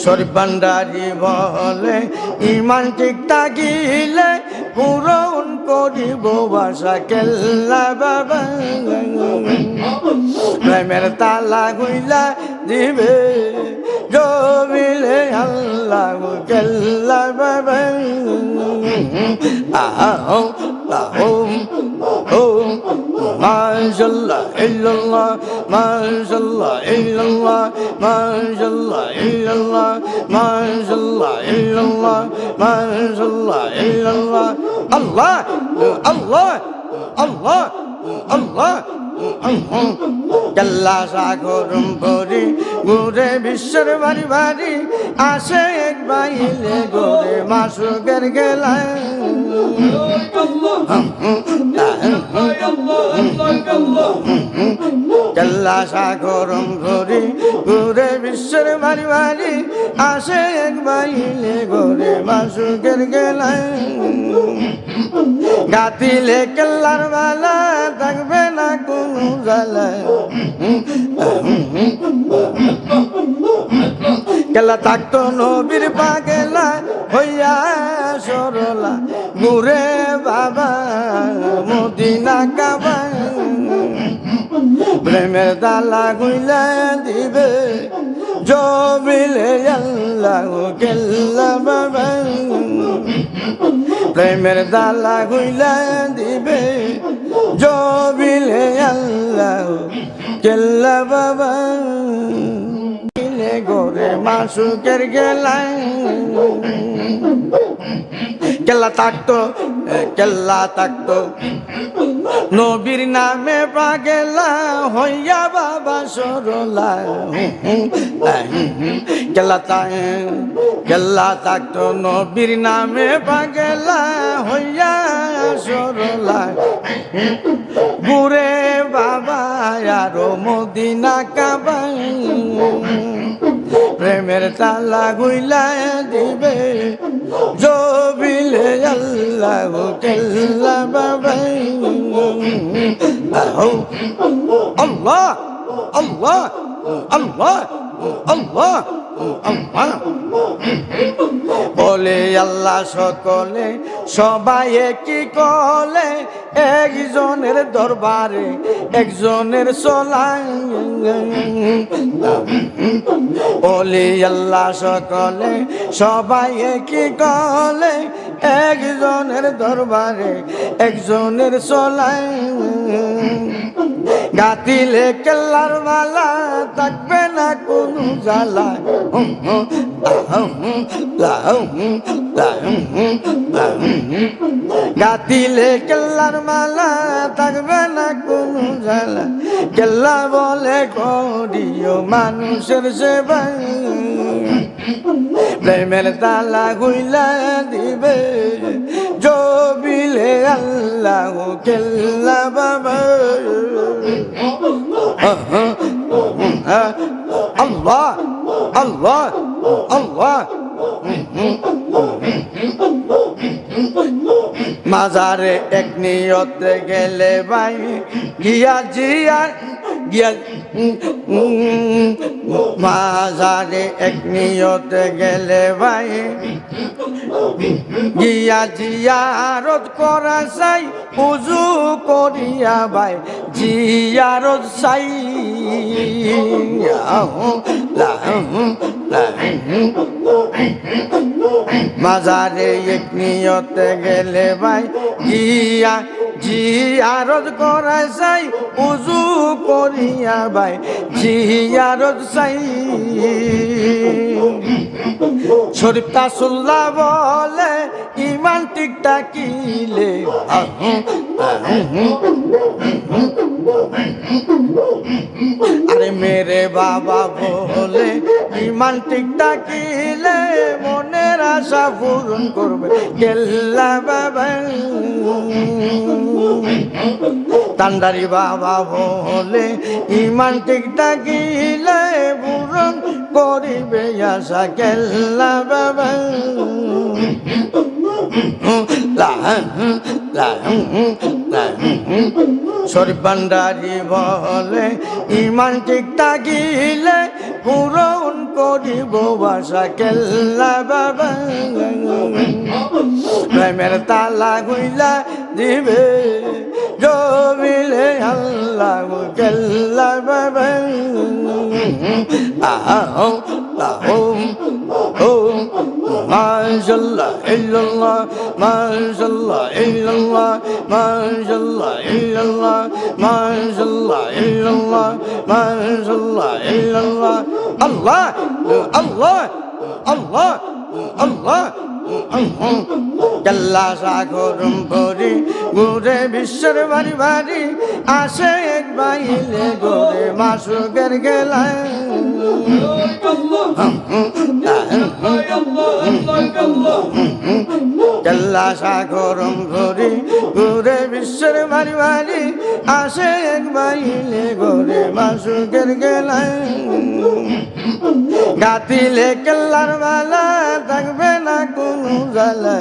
শরীফ ভান্ডারী বলে ইমান ঠিক থাকিলে পূরণ করিব বাসা কেল্লা বাবা প্রেমের তালা কইলা দিবে জমিলে আল্লাহ কেল্লা বাবা আহো আহো ও মাশাআল্লাহ ইল্লাল্লাহ মাশাআল্লাহ ইল্লাল্লাহ মাশাআল্লাহ ইল্লাল্লাহ মাশাআল্লাহ ইল্লাল্লাহ মাশাআল্লাহ ইল্লাল্লাহ আল্লাহ আল্লাহ আল্লাহ আল্লাহ কেল্লা সাগরম পরি ঘুরে বিশ্বের বাড়ি বাড়ি আসে এক বাইলে ঘুরে মাসুকের গেলায় কেল্লা সাগরম পরি ঘুরে বিশ্বের বাড়ি বাড়ি আসে এক বাইলে ঘুরে মাসুকের গেলায় গাতিলে কেল্লার বালা থাকবে না কোনো জ্বালা কেল্লা থাকতো নবীর পাগেলা হইয়া সরলা ঘুরে বাবা মদিনা কাবা প্রেমের তালা কইলা দিবে জমিলে আল্লাহ কেল্লা বাবা প্রেমের তালা কইলা দিবে জমিলে আল্লাহ কেল্লা বাবা গোরে মাসুকের গেলায় কেল্লা থাকতো নবীর নামে পাগেলা হইয়া বাবা সরলা কেল্লা থাকতো নবীর নামে পাগেলা হইয়া সরলা ঘুরে বাবা আরো মদিনা কাবা প্রেমের তালা গুইলা দিবে জবিলে আল্লাহ কেল্লা বাবা আল্লাহ আল্লাহ আল্লাহ আল্লাহ বলে আল্লাহ সকলে সবাই কি কলে একজনের দরবারে একজনের চলাই বলে আল্লাহ সকলে সবাই কি কলে একজনের দরবারে একজনের চলাই গাতিলে কেল্লার মালা থাকবে না কোনো জ্বালা গাতিলে কেল্লার মালা থাকবে না কোনো জ্বালা কেল্লা বলে করিও মানুষের সেবা প্রেমের তালা কইলা দিবে জবিলে আল্লাহ কেল্লা বাবা আল্লাহ আল্লাহ আল্লাহ মাজারে এক নিয়তে গেলে ভাই গিয়া জিয়া গিয়া মাজারে এক নিয়তে গেলে ভাই গিয়া জিয়ারত করা চাই উজু করিয়া ভাই জিয়ারত চাই মাজারে এক নিয়তে গেলে ভাই গিয়া জিয়ারত করা চাই উজু করিয়া ভাই জিয়ারত চাই শরীফ তাসুল্লাহ বলে ইমান ঠিক থাকিলে আরে মেরে বাবা বলে ইমান ঠিক থাকিলে মনের আশা পূরণ করবে কেল্লা বাবা তান্ডারি বাবা বলে ইমান ঠিক থাকিলে পূরণ করিবে আশা কেল্লা বাবা শরীফ ভান্ডারি বলে ইমান ঠিক থাকিলে পূরণ করিব বাসা কেল্লা বাবা প্রেমের তালা গুইলা দিবে জমিলে আল্লাহ কেল্লা বাবা আহো আহো ও মাশাআল্লাহ ইল্লাল্লাহ মাশাআল্লাহ ইল্লাল্লাহ মাশাআল্লাহ ইল্লাল্লাহ মাশাআল্লাহ ইল্লাল্লাহ মাশাআল্লাহ ইল্লাল্লাহ আল্লাহ আল্লাহ আল্লাহ আল্লাহ কেল্লা সাগরম ভরি ঘুরে বিশ্বের বাড়ি বাড়ি আসে এক বাইলে ঘুরে মাসুকের গেলায় কেল্লা সাগরম ভরি ঘুরে বিশ্বের বাড়ি বাড়ি আসে এক বাইলে ঘুরে মাসুকের গেলায় গাতিলে কেল্লার বালা থাকবে না কোনো জ্বালা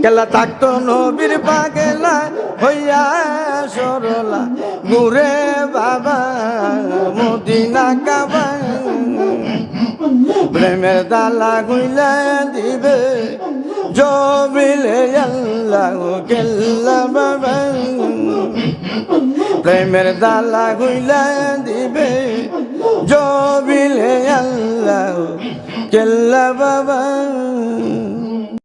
কেলা থাকতো নবীর পাগেলা হইয়া সরলা ঘুরে বাবা মদিনা কাবা প্রেমের দালা গুইলা দিবে জমিলে আল্লাহ কেল্লা বাবা প্রেমের দালা গুইলা দিবে জমিলে আল্লাহ কেল্লা বাবা